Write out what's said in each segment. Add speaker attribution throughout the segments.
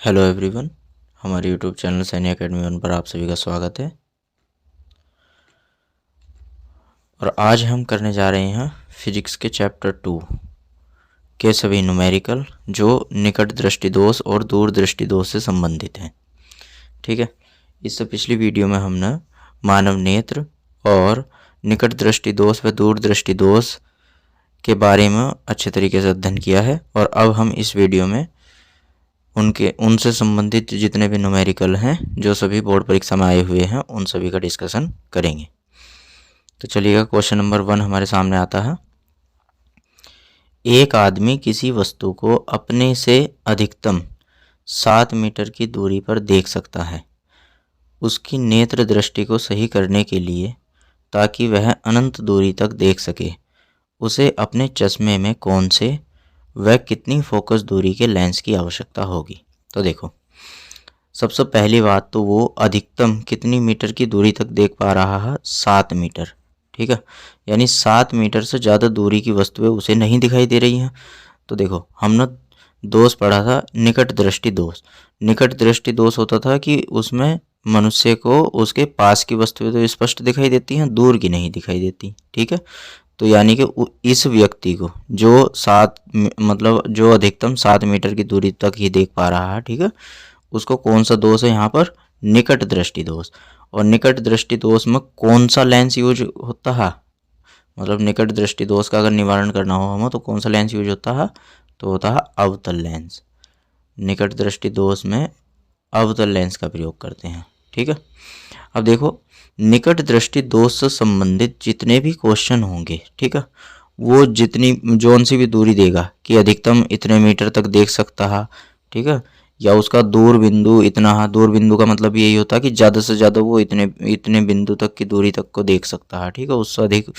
Speaker 1: Hello everyone, हमारे YouTube channel सैनिक academy one पर आप सभी का स्वागत है। और आज हम करने जा रहे हैं फिजिक्स के चैप्टर 2 के सभी न्यूमेरिकल जो निकट दृष्टि दोष और दूर दृष्टि दोष से संबंधित हैं। ठीक है, इससे पिछली वीडियो में हमने मानव नेत्र और निकट दृष्टि दोष व दूर दृष्टि दोष के बारे में अच्छे तरीके से अध्ययन किया है। और अब हम इस वीडियो में उनसे संबंधित जितने भी न्यूमेरिकल हैं जो सभी बोर्ड परीक्षा में आए हुए हैं उन सभी का डिस्कशन करेंगे। तो चलिएगा, क्वेश्चन नंबर 1 हमारे सामने आता है। एक आदमी किसी वस्तु को अपने से अधिकतम 7 मीटर की दूरी पर देख सकता है। उसकी नेत्र दृष्टि को सही करने के लिए, ताकि वह अनंत दूरी तक देख सके, उसे अपने चश्मे में कौन से वह कितनी फोकस दूरी के लेंस की आवश्यकता होगी। तो देखो, सबसे पहली बात तो वो अधिकतम कितनी मीटर की दूरी तक देख पा रहा है, 7 मीटर। ठीक है, यानी 7 मीटर से ज़्यादा दूरी की वस्तुएं उसे नहीं दिखाई दे रही हैं। तो देखो, हमने दोष पढ़ा था निकट दृष्टि दोष। निकट दृष्टि दोष होता था कि उसमें मनुष्य को उसके पास की वस्तुएं तो स्पष्ट दिखाई देती हैं, दूर की नहीं दिखाई देती। ठीक है, तो यानी कि इस व्यक्ति को जो मतलब जो अधिकतम 7 मीटर की दूरी तक ही देख पा रहा है, ठीक है, उसको कौन सा दोष है यहाँ पर, निकट दृष्टि दोष। और निकट दृष्टि दोष में कौन सा लेंस यूज होता है, मतलब निकट दृष्टि दोष का अगर निवारण करना हो हमें तो कौन सा लेंस यूज होता है, तो होता है अवतल लेंस। निकट दृष्टि दोष में अवतल लेंस का प्रयोग करते हैं। ठीक है, अब देखो, निकट दृष्टि दोष से संबंधित जितने भी क्वेश्चन होंगे, ठीक है, वो जितनी जोन सी भी दूरी देगा कि अधिकतम इतने मीटर तक देख सकता है, ठीक है, या उसका दूर बिंदु इतना है। दूर बिंदु का मतलब यही होता है कि ज़्यादा से ज़्यादा वो इतने बिंदु तक की दूरी तक को देख सकता है। ठीक है, उससे अधिक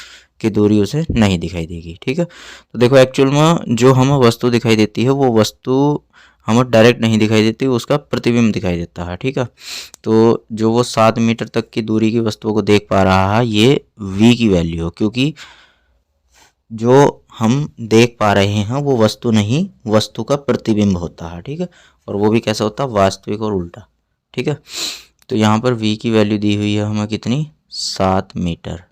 Speaker 1: की दूरी उसे नहीं दिखाई देगी। ठीक है, तो देखो, एक्चुअल में जो हमें वस्तु दिखाई देती है वो वस्तु हमें डायरेक्ट नहीं दिखाई देती, उसका प्रतिबिंब दिखाई देता है। ठीक है, तो जो वो 7 मीटर तक की दूरी की वस्तुओं को देख पा रहा है, ये v की वैल्यू हो, क्योंकि जो हम देख पा रहे हैं वो वस्तु नहीं, वस्तु का प्रतिबिंब होता है। ठीक है, और वो भी कैसा होता है, वास्तविक और उल्टा। ठीक है, तो यहाँ पर v की वैल्यू दी हुई है हमें कितनी, 7 मीटर।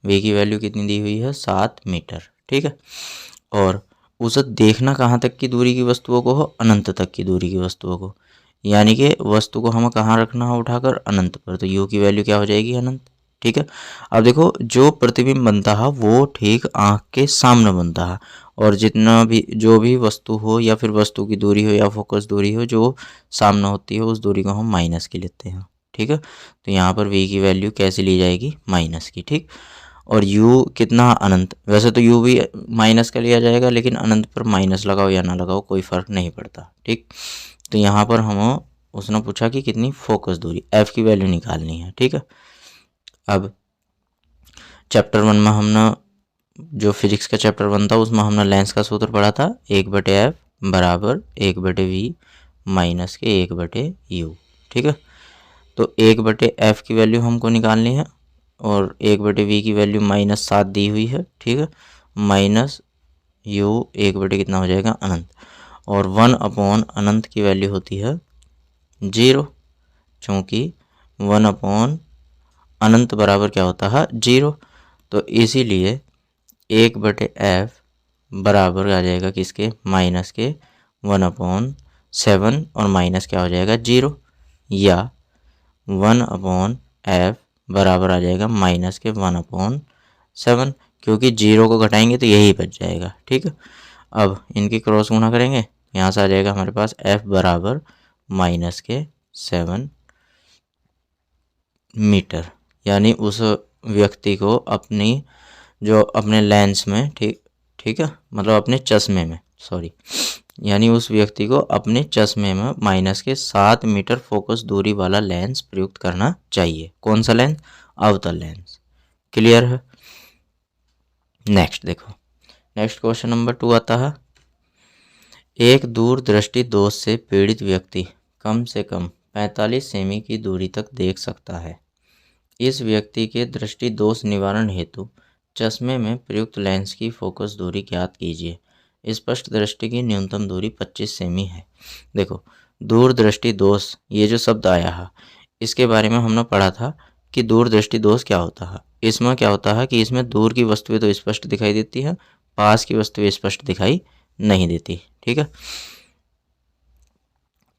Speaker 1: v की वैल्यू कितनी दी हुई है, 7 मीटर। ठीक है, और उसे देखना कहाँ तक की दूरी की वस्तुओं को हो, अनंत तक की दूरी की वस्तुओं को, यानी कि वस्तु को हमें कहाँ रखना है, उठाकर अनंत पर। तो u की वैल्यू क्या हो जाएगी, अनंत। ठीक है, अब देखो, जो प्रतिबिंब बनता है वो ठीक आँख के सामने बनता है, और जितना भी जो भी वस्तु हो या फिर वस्तु की दूरी हो या फोकस दूरी हो जो सामने होती है, उस दूरी को हम माइनस की लेते हैं। ठीक है, तो यहाँ पर v की वैल्यू कैसे ली जाएगी, माइनस की। ठीक, और u कितना, अनंत। वैसे तो u भी माइनस का लिया जाएगा, लेकिन अनंत पर माइनस लगाओ या ना लगाओ कोई फ़र्क नहीं पड़ता। ठीक, तो यहाँ पर हम उसने पूछा कि कितनी फोकस दूरी, f की वैल्यू निकालनी है। ठीक है, अब चैप्टर 1 में हमने जो फिजिक्स का चैप्टर 1 था उसमें हमने लेंस का सूत्र पढ़ा था, 1/f बराबर 1/v माइनस के 1/u। ठीक है, तो 1/f की वैल्यू हमको निकालनी है, और 1/v की वैल्यू -7 दी हुई है। ठीक है, माइनस u 1/ कितना हो जाएगा, अनंत। और 1 अनंत की वैल्यू होती है 0, क्योंकि 1 अनंत बराबर क्या होता है, 0। तो इसीलिए 1/f बराबर आ जाएगा किसके, माइनस के 1/7, और माइनस क्या हो जाएगा, 0, या 1/f बराबर आ जाएगा माइनस के 1/7, क्योंकि 0 को घटाएंगे तो यही बच जाएगा। ठीक है, अब इनकी क्रॉस गुणा करेंगे, यहाँ से आ जाएगा हमारे पास f बराबर माइनस के 7 मीटर, यानी उस व्यक्ति को अपनी जो अपने लेंस में, ठीक है, मतलब अपने चश्मे में, सॉरी, यानी उस व्यक्ति को अपने चश्मे में माइनस के 7 मीटर फोकस दूरी वाला लेंस प्रयुक्त करना चाहिए। कौन सा लेंस, अवतल लेंस। क्लियर है। नेक्स्ट देखो, नेक्स्ट क्वेश्चन नंबर 2 आता है। एक दूरदृष्टि दोष से पीड़ित व्यक्ति कम से कम 45 सेमी की दूरी तक देख सकता है। इस व्यक्ति के दृष्टि दोष निवारण हेतु चश्मे में प्रयुक्त लेंस की फोकस दूरी ज्ञात कीजिए। स्पष्ट दृष्टि की न्यूनतम दूरी 25 सेमी है। देखो, दूरदृष्टि दोष ये जो शब्द आया है इसके बारे में हमने पढ़ा था कि दूरदृष्टि दोष क्या होता है। इसमें क्या होता है कि इसमें दूर की वस्तुएं तो स्पष्ट दिखाई देती है, पास की वस्तुएं स्पष्ट दिखाई नहीं देती। ठीक है,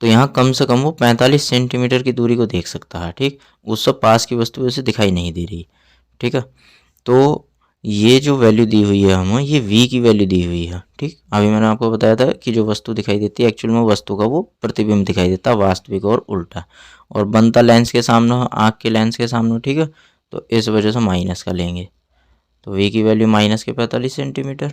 Speaker 1: तो यहाँ कम से कम वो 45 सेंटीमीटर की दूरी को देख सकता है। ठीक, उससे पास की वस्तु उसे दिखाई नहीं दे रही। ठीक है, तो ये जो वैल्यू दी हुई है हमें, ये v की वैल्यू दी हुई है। ठीक, अभी मैंने आपको बताया था कि जो वस्तु दिखाई देती है एक्चुअल में वस्तु का वो प्रतिबिंब दिखाई देता है, वास्तविक और उल्टा, और बनता लेंस के सामने, आँख के लेंस के सामने। ठीक है, तो इस वजह से माइनस का लेंगे, तो v की वैल्यू माइनस के 45 सेंटीमीटर।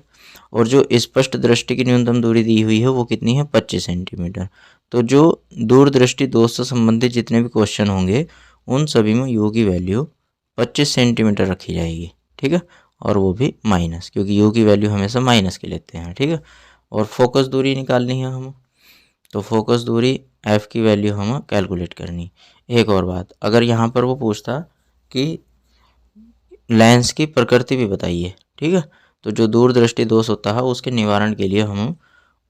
Speaker 1: और जो स्पष्ट दृष्टि की न्यूनतम दूरी दी हुई है वो कितनी है, 25 सेंटीमीटर। तो जो दूरदृष्टि दोष से संबंधित जितने भी क्वेश्चन होंगे उन सभी में u की वैल्यू 25 सेंटीमीटर रखी जाएगी। ठीक है, और वो भी माइनस, क्योंकि u की वैल्यू हमेशा माइनस की लेते हैं। ठीक है, और फोकस दूरी निकालनी है हमें, तो फोकस दूरी f की वैल्यू हमें कैलकुलेट करनी। एक और बात, अगर यहाँ पर वो पूछता कि लेंस की प्रकृति भी बताइए। ठीक है, तो जो दूरदृष्टि दोष होता है उसके निवारण के लिए हम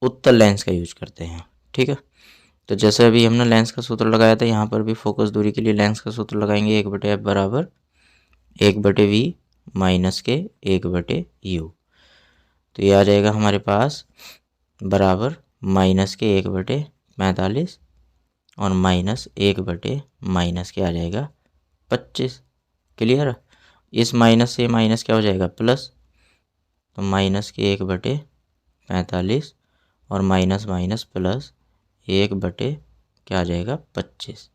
Speaker 1: उत्तल लेंस का यूज करते हैं। ठीक है, तो जैसे अभी हमने लेंस का सूत्र लगाया था, यहाँ पर भी फोकस दूरी के लिए लेंस का सूत्र लगाएंगे, 1/f बराबर 1/v माइनस के 1/u। तो ये आ जाएगा हमारे पास बराबर माइनस के 1/45 और माइनस 1/ माइनस के आ जाएगा 25। क्लियर, इस माइनस से माइनस क्या हो जाएगा, प्लस, तो माइनस के 1/45 और माइनस माइनस प्लस 1/ क्या आ जाएगा, 25,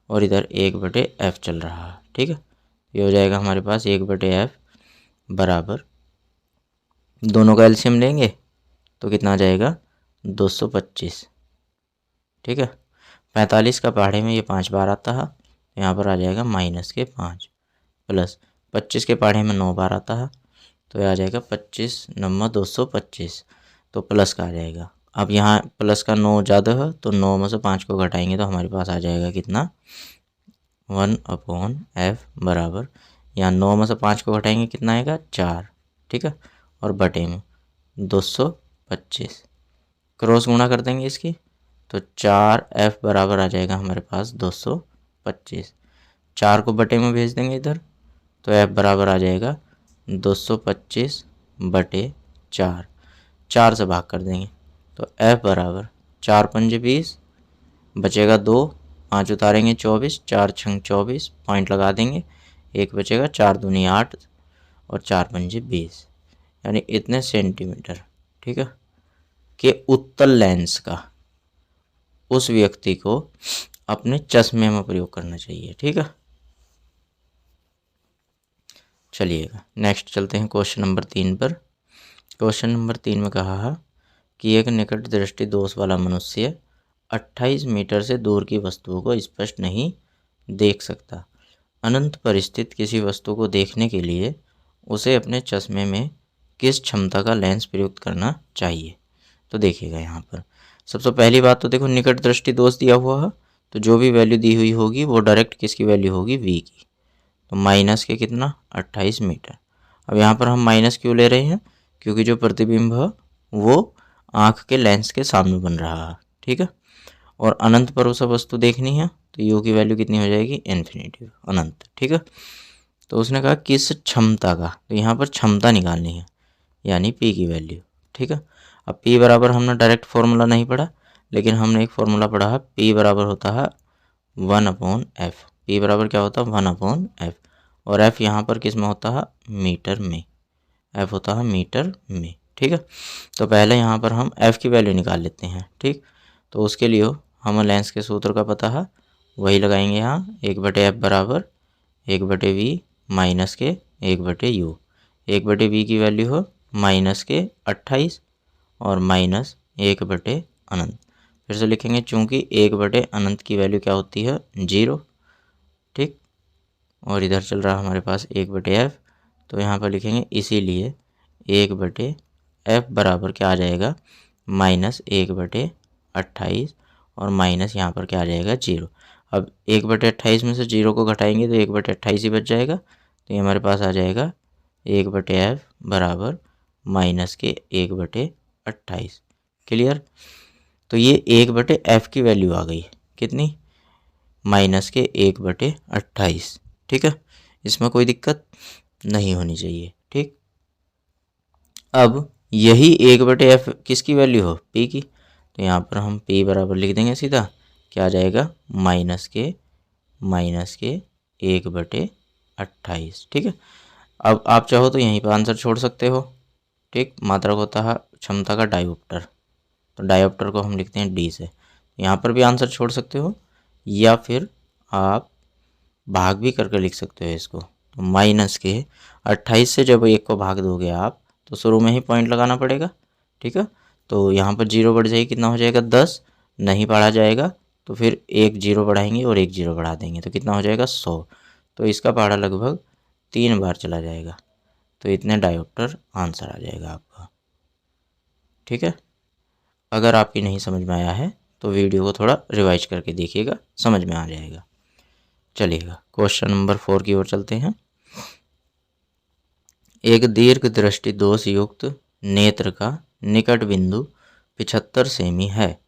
Speaker 1: और इधर 1/f चल रहा है। ठीक है, ये हो जाएगा हमारे पास 1/f बराबर, दोनों का एलसीएम लेंगे तो कितना आ जाएगा, 225। ठीक है, 45 का पहाड़े में ये 5 बार आता है, यहाँ पर आ जाएगा माइनस के 5 प्लस 25 के पहाड़े में 9 बार आता है, तो यह आ जाएगा 25 नम्मा 225, तो प्लस का आ जाएगा। अब यहाँ प्लस का 9 ज़्यादा है तो 9 में से 5 को घटाएंगे तो हमारे पास आ जाएगा कितना, 1/f बराबर, यहाँ 9 में से 5 को घटाएंगे कितना आएगा, 4। ठीक है, और बटे में 225, क्रॉस गुणा कर देंगे इसकी, तो 4f बराबर आ जाएगा हमारे पास 225। 4 को बटे में भेज देंगे इधर, तो f बराबर आ जाएगा 225/4, 4 से भाग कर देंगे तो f बराबर 4 पंजे 20, बचेगा 2, 5 उतारेंगे 24, 4 छंग 24, पॉइंट लगा देंगे, 1 बचेगा, 4 दूनी 8 और 4 पंजे 20, यानी इतने सेंटीमीटर। ठीक है, कि उत्तल लेंस का उस व्यक्ति को अपने चश्मे में प्रयोग करना चाहिए। ठीक है, चलिएगा नेक्स्ट चलते हैं क्वेश्चन नंबर 3 पर। क्वेश्चन नंबर 3 में कहा है कि एक निकट दृष्टि दोष वाला मनुष्य 28 मीटर से दूर की वस्तुओं को स्पष्ट नहीं देख सकता। अनंत पर स्थित किसी वस्तु को देखने के लिए उसे अपने चश्मे में किस क्षमता का लेंस प्रयुक्त करना चाहिए। तो देखिएगा यहाँ पर सबसे पहली बात तो देखो, निकट दृष्टि दोष दिया हुआ है तो जो भी वैल्यू दी हुई होगी वो डायरेक्ट किसकी वैल्यू होगी, v की। तो माइनस के कितना, 28 मीटर। अब यहाँ पर हम माइनस क्यों ले रहे हैं, क्योंकि जो प्रतिबिंब है वो आँख के लेंस के सामने बन रहा है। ठीक है, और अनंत पर उसे वस्तु देखनी है तो u की वैल्यू कितनी हो जाएगी, इन्फिनिटी, अनंत। ठीक है, तो उसने कहा किस क्षमता का, तो यहाँ पर क्षमता निकालनी है यानी p की वैल्यू। ठीक है, अब p बराबर हमने डायरेक्ट फॉर्मूला नहीं पढ़ा, लेकिन हमने एक फॉर्मूला पढ़ा है, p बराबर होता है 1/f। p बराबर क्या होता है, 1/f, और f यहाँ पर किस में होता है, मीटर में, f होता है मीटर में। ठीक है, तो पहले यहाँ पर हम f की वैल्यू निकाल लेते हैं। ठीक, तो उसके लिए हमें लेंस के सूत्र का पता है, वही लगाएंगे यहाँ, 1/f बराबर 1/v माइनस के 1/u। 1/v की वैल्यू हो माइनस के 28 और माइनस 1/अनंत। फिर से लिखेंगे, चूँकि 1/अनंत की वैल्यू क्या होती है, 0। ठीक, और इधर चल रहा हमारे पास 1/f, तो यहाँ पर लिखेंगे इसीलिए 1/f बराबर क्या आ जाएगा, माइनस 1/28 और माइनस यहाँ पर क्या आ जाएगा, 0। अब 1/28 में से 0 को घटाएंगे तो 1/28 ही बच जाएगा, तो ये हमारे पास आ जाएगा 1/f बराबर माइनस के 1/28। क्लियर, तो ये 1/f की वैल्यू आ गई, कितनी, माइनस के 1/28। ठीक है, इसमें कोई दिक्कत नहीं होनी चाहिए। ठीक, अब यही 1/f किसकी वैल्यू हो, p की, तो यहाँ पर हम p बराबर लिख देंगे सीधा, क्या आ जाएगा, माइनस के 1/28। ठीक है, अब आप चाहो तो यहीं पर आंसर छोड़ सकते हो। ठीक, मात्रक होता है क्षमता का डायोप्टर, तो डायोप्टर को हम लिखते हैं d से, यहाँ पर भी आंसर छोड़ सकते हो, या फिर आप भाग भी करके लिख सकते हो इसको। तो माइनस के 28 से जब 1 को भाग दोगे आप, तो शुरू में ही पॉइंट लगाना पड़ेगा। ठीक है, तो यहाँ पर 0 बढ़ जाएगी, कितना हो जाएगा, 10, नहीं पढ़ा जाएगा तो फिर 1 0 बढ़ाएंगे और 1 0 बढ़ा देंगे, तो कितना हो जाएगा, 100। तो इसका पहाड़ा लगभग 3 बार चला जाएगा, तो इतने डायोप्टर आंसर आ जाएगा आपका। ठीक है, अगर आपकी नहीं समझ में आया है तो वीडियो को थोड़ा रिवाइज करके देखिएगा, समझ में आ जाएगा। चलिएगा क्वेश्चन नंबर 4 की ओर चलते हैं। एक दीर्घ दृष्टि दोष युक्त नेत्र का निकट बिंदु 75 सेमी है।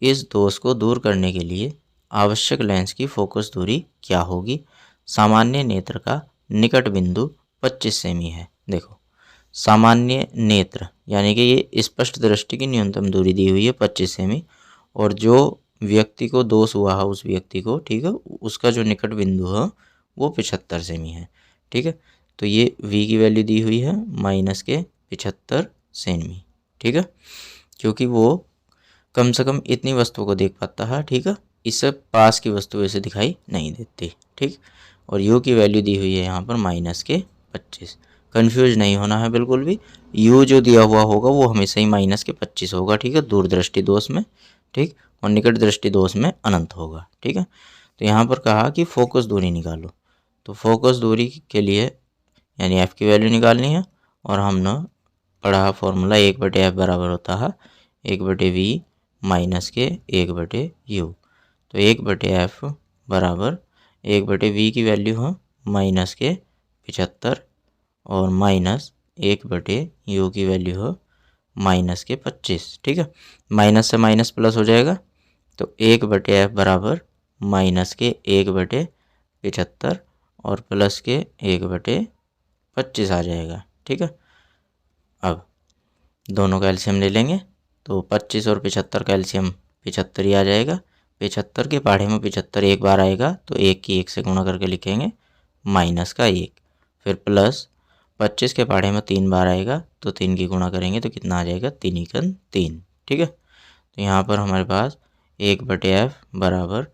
Speaker 1: इस दोष को दूर करने के लिए आवश्यक लेंस की फोकस दूरी क्या होगी। सामान्य नेत्र का निकट बिंदु 25 सेमी है। देखो, सामान्य नेत्र यानी कि ये स्पष्ट दृष्टि की न्यूनतम दूरी दी हुई है 25 सेमी, और जो व्यक्ति को दोष हुआ है उस व्यक्ति को, ठीक है, उसका जो निकट बिंदु है वो 75 सेमी है। ठीक है, तो ये v की वैल्यू दी हुई है माइनस के 75 सेमी। ठीक है, क्योंकि वो कम से कम इतनी वस्तु को देख पाता है। ठीक है, इससे पास की वस्तु ऐसे दिखाई नहीं देती। ठीक, और u की वैल्यू दी हुई है यहाँ पर माइनस के 25। कन्फ्यूज नहीं होना है बिल्कुल भी, u जो दिया हुआ होगा वो हमेशा ही माइनस के 25 होगा। ठीक है, दूरदृष्टि दोष में। ठीक, और निकट दृष्टि दोष में अनंत होगा। ठीक है, तो यहाँ पर कहा कि फोकस दूरी निकालो, तो फोकस दूरी के लिए यानी f की वैल्यू निकालनी है, और हमने पढ़ा फॉर्मूला 1/f बराबर होता है 1/v माइनस के 1/u। तो 1/f बराबर 1/v की वैल्यू है माइनस के 75 और माइनस 1/u की वैल्यू है माइनस के 25। ठीक है, माइनस से माइनस प्लस हो जाएगा, तो 1/f बराबर माइनस के 1/75 और प्लस के 1/25 आ जाएगा। ठीक है, अब दोनों का एलसीएम ले लेंगे, तो 25 और 75 का एलसीएम 75 ही आ जाएगा। 75 के पहाड़े में 75 एक बार आएगा, तो 1 की 1 से गुणा करके लिखेंगे माइनस का 1, फिर प्लस 25 के पहाड़े में 3 बार आएगा, तो 3 की गुणा करेंगे तो कितना आ जाएगा, 3 एकन 3। ठीक है, तो यहाँ पर हमारे पास 1/f बराबर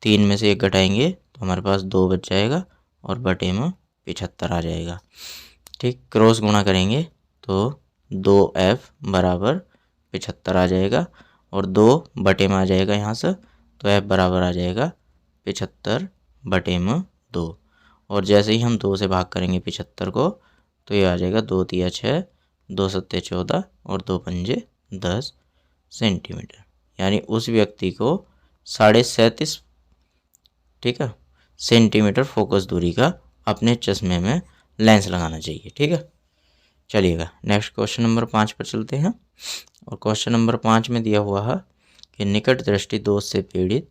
Speaker 1: 3 में से 1 घटाएंगे तो हमारे पास 2 बच जाएगा, और बटे में 75 आ जाएगा। ठीक, क्रॉस गुणा करेंगे तो 2f बराबर 75 आ जाएगा, और 2 बटे में आ जाएगा यहाँ से, तो f बराबर आ जाएगा 75 बटे में 2। और जैसे ही हम 2 से भाग करेंगे 75 को, तो ये आ जाएगा 2 तिया 6, 2 सत्ते 14 और 2 पंजे 10 सेंटीमीटर। यानी उस व्यक्ति को 37.5, ठीक है, सेंटीमीटर फोकस दूरी का अपने चश्मे में लेंस लगाना चाहिए। ठीक है, चलिएगा नेक्स्ट क्वेश्चन नंबर 5 पर चलते हैं। और क्वेश्चन नंबर 5 में दिया हुआ है कि निकट दृष्टि दोष से पीड़ित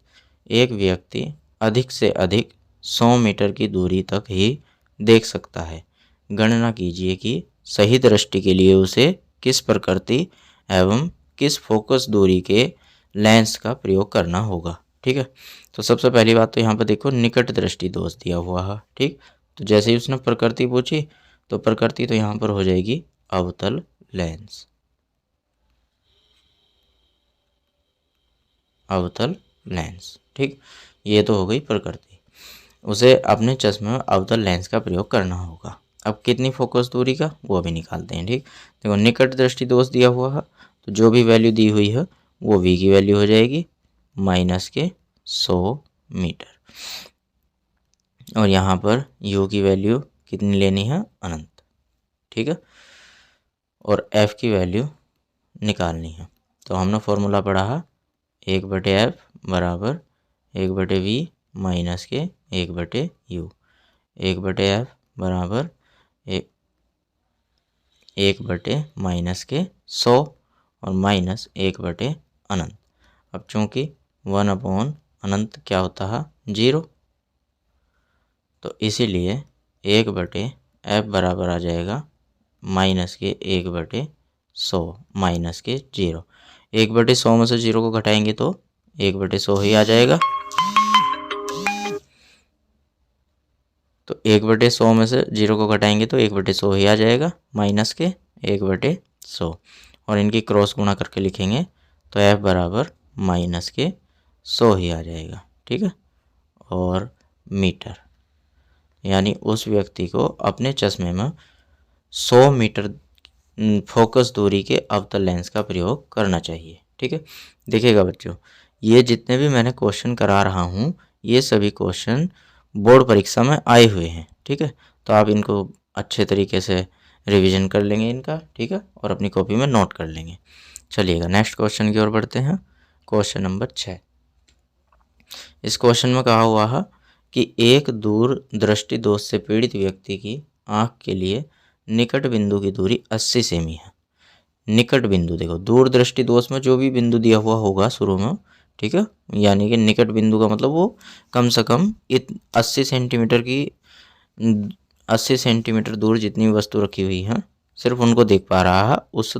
Speaker 1: एक व्यक्ति अधिक से अधिक 100 मीटर की दूरी तक ही देख सकता है। गणना कीजिए कि सही दृष्टि के लिए उसे किस प्रकृति एवं किस फोकस दूरी के लेंस का प्रयोग करना होगा। ठीक है, तो सबसे पहली बात तो यहाँ पर देखो निकट दृष्टि दोष दिया हुआ है। ठीक, तो जैसे ही उसने प्रकृति पूछी, तो प्रकृति तो यहाँ पर हो जाएगी अवतल लेंस, अवतल लेंस। ठीक, ये तो हो गई प्रकृति, उसे अपने चश्मे में अवतल लेंस का प्रयोग करना होगा। अब कितनी फोकस दूरी का वो भी निकालते हैं। ठीक, देखो निकट दृष्टि दोष दिया हुआ है, तो जो भी वैल्यू दी हुई है वो v की वैल्यू हो जाएगी माइनस के 100 मीटर, और यहाँ पर u की वैल्यू कितनी लेनी है, अनंत। ठीक है, और f की वैल्यू निकालनी है। तो हमने फॉर्मूला पढ़ा है 1/f बराबर 1/v माइनस के 1/u। 1/f बराबर 1 बटे माइनस के 100 और माइनस 1 बटे अनंत। अब चूंकि 1/अनंत क्या होता है 0, तो इसीलिए 1/f बराबर आ जाएगा -1/100 -0। 1/100 में से 0 को घटाएंगे तो 1/100 ही आ जाएगा। तो 1/100 में से 0 को घटाएंगे तो 1/100 ही आ जाएगा -1/100। और इनकी क्रॉस गुणा करके लिखेंगे तो f बराबर -100 ही आ जाएगा। ठीक है। और मीटर, यानी उस व्यक्ति को अपने चश्मे में 100 मीटर फोकस दूरी के अवतल लेंस का प्रयोग करना चाहिए। ठीक है। देखिएगा बच्चों, ये जितने भी मैंने क्वेश्चन करा रहा हूँ ये सभी क्वेश्चन बोर्ड परीक्षा में आए हुए हैं। ठीक है। तो आप इनको अच्छे तरीके से रिवीजन कर लेंगे इनका। ठीक है। और अपनी कॉपी में नोट कर लेंगे। चलिएगा नेक्स्ट क्वेश्चन की ओर बढ़ते हैं। Question number 6। इस क्वेश्चन में कहा हुआ है कि एक दूर दृष्टि दोष से पीड़ित व्यक्ति की आंख के लिए निकट बिंदु की दूरी 80 सेमी है। निकट बिंदु, देखो दूर दृष्टि दोष में जो भी बिंदु दिया हुआ होगा शुरू में, ठीक है, यानी कि निकट बिंदु का मतलब वो कम से कम 80 सेंटीमीटर की 80 सेंटीमीटर दूर जितनी वस्तु रखी हुई है सिर्फ उनको देख पा रहा है। उससे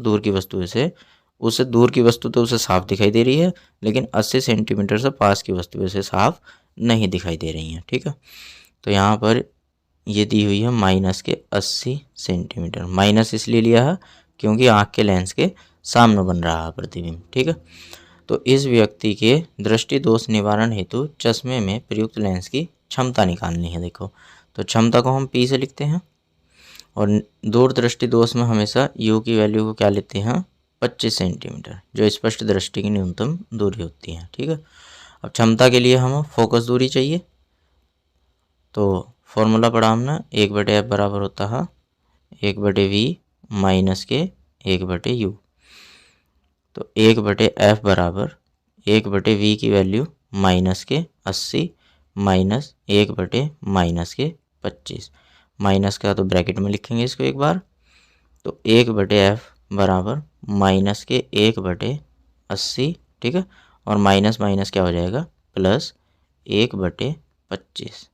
Speaker 1: दूर की वस्तु तो उसे साफ दिखाई दे रही है, लेकिन 80 सेंटीमीटर से पास की वस्तु उसे साफ नहीं दिखाई दे रही हैं। ठीक है। तो यहाँ पर ये दी हुई है -80 सेंटीमीटर। माइनस इसलिए लिया है क्योंकि आँख के लेंस के सामने बन रहा है प्रतिबिंब। ठीक है। तो इस व्यक्ति के दृष्टि दोष निवारण हेतु चश्मे में प्रयुक्त लेंस की क्षमता निकालनी है। देखो, तो क्षमता को हम P से लिखते हैं और दूर दृष्टि दोष में हमेशा U की वैल्यू को क्या लेते हैं 25 सेंटीमीटर, जो स्पष्ट दृष्टि की न्यूनतम दूरी होती है। ठीक है। अब क्षमता के लिए हमें फोकस दूरी चाहिए, तो फॉर्मूला पढ़ा हमने 1/f बराबर होता है 1/v माइनस के 1/u। तो 1/f बराबर 1/v की वैल्यू माइनस के 80 माइनस 1/-25। माइनस का तो ब्रैकेट में लिखेंगे इसको एक बार। तो 1/f बराबर माइनस के 1/80। ठीक है। और माइनस माइनस क्या हो जाएगा प्लस 1/25।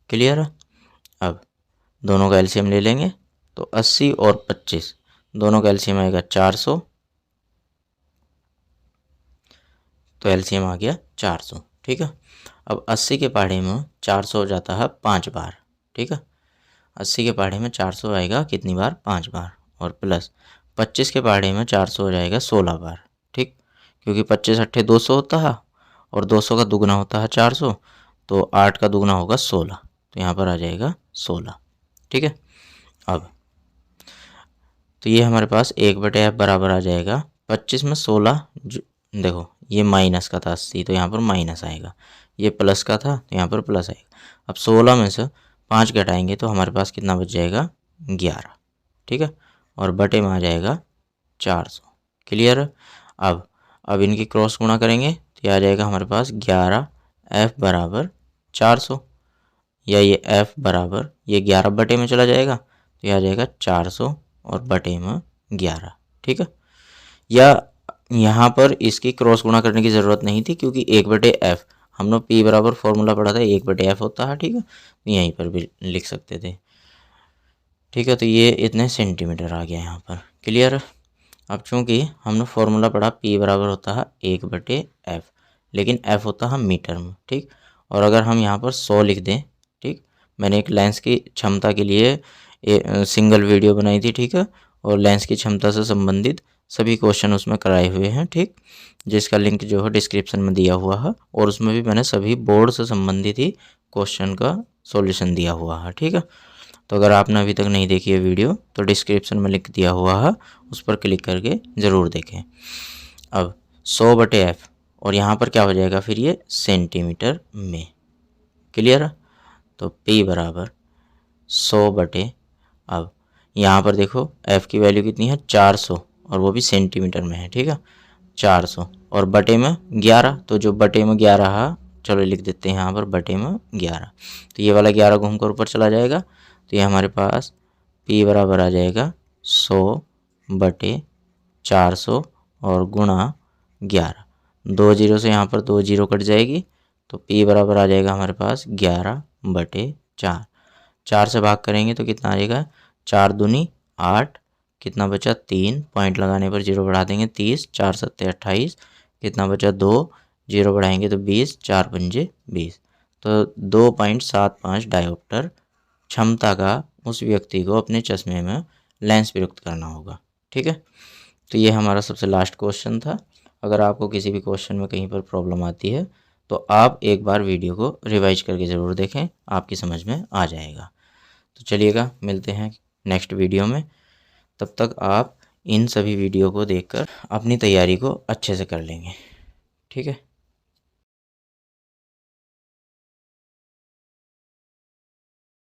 Speaker 1: क्लियर है। अब दोनों का एलसीएम ले लेंगे तो 80 और 25 दोनों का एलसीएम आएगा 400। तो एलसीएम आ गया 400। ठीक है। अब 80 के पहाड़े में 400 हो जाता है 5 बार। ठीक है। 80 के पहाड़े में 400 आएगा कितनी बार 5 बार। और प्लस 25 के पहाड़े में 400 हो जाएगा 16 बार। ठीक, क्योंकि 25 अट्ठे 200 होता है और 200 का दुगना होता है 400, तो 8 का दुगना होगा 16, तो यहाँ पर आ जाएगा 16। ठीक है। अब तो ये हमारे पास 1/f बराबर आ जाएगा 25 में 16, देखो ये माइनस का था 80, तो यहाँ पर माइनस आएगा। ये प्लस का था तो यहाँ पर प्लस आएगा। अब 16 में से 5 घटाएंगे तो हमारे पास कितना बच जाएगा 11। ठीक है। और बटे में आ जाएगा 400। क्लियर है। अब इनकी क्रॉस गुणा करेंगे तो ये आ जाएगा हमारे पास 11f बराबर 400, या ये f बराबर ये 11 बटे में चला जाएगा तो ये आ जाएगा 400 और बटे में 11। ठीक है। या यहाँ पर इसकी क्रॉस गुणा करने की ज़रूरत नहीं थी क्योंकि 1/f हमने P बराबर फॉर्मूला पढ़ा था 1/f होता है। ठीक है। यहीं पर भी लिख सकते थे। ठीक है। तो ये इतने सेंटीमीटर आ गया यहाँ पर। क्लियर है। अब चूँकि हमने फॉर्मूला पढ़ा P बराबर होता है 1/f, लेकिन f होता है मीटर में। ठीक। और अगर हम यहाँ पर 100 लिख दें, ठीक, मैंने एक लेंस की क्षमता के लिए सिंगल वीडियो बनाई थी। ठीक है। और लेंस की क्षमता से संबंधित सभी क्वेश्चन उसमें कराए हुए हैं। ठीक, जिसका लिंक जो है डिस्क्रिप्शन में दिया हुआ है, और उसमें भी मैंने सभी बोर्ड से संबंधित ही क्वेश्चन का सॉल्यूशन दिया हुआ है। ठीक है। तो अगर आपने अभी तक नहीं देखी है वीडियो तो डिस्क्रिप्शन में लिंक दिया हुआ है, उस पर क्लिक करके ज़रूर देखें। अब 100/f और यहाँ पर क्या हो जाएगा फिर ये सेंटीमीटर में। क्लियर है। तो P बराबर 100/, अब यहाँ पर देखो f की वैल्यू कितनी है 400 और वो भी सेंटीमीटर में है। ठीक है। 400 और बटे में 11, तो जो बटे में 11 है, चलो लिख देते हैं यहाँ पर बटे में 11। तो ये वाला 11 घूम कर ऊपर चला जाएगा, तो ये हमारे पास P बराबर आ जाएगा 100/400 और गुणा 11। 2 जीरो से यहाँ पर 2 जीरो कट जाएगी, तो P बराबर आ जाएगा हमारे पास 11/4। 4 से भाग करेंगे तो कितना आ जाएगा, 4 दूनी 8, कितना बचा 3, पॉइंट लगाने पर जीरो बढ़ा देंगे 30, 4 सत्ते 28, कितना बचा 2, जीरो बढ़ाएंगे तो 20, 4 पंजे 20। तो 2.75 डायोप्टर क्षमता का उस व्यक्ति को अपने चश्मे में लेंस प्रयुक्त करना होगा। ठीक है, तो ये हमारा सबसे लास्ट क्वेश्चन था। अगर आपको किसी भी क्वेश्चन में कहीं पर प्रॉब्लम आती है तो आप एक बार वीडियो को रिवाइज करके ज़रूर देखें, आपकी समझ में आ जाएगा। तो चलिएगा, मिलते हैं नेक्स्ट वीडियो में। तब तक आप इन सभी वीडियो को देखकर अपनी तैयारी को अच्छे से कर लेंगे। ठीक है।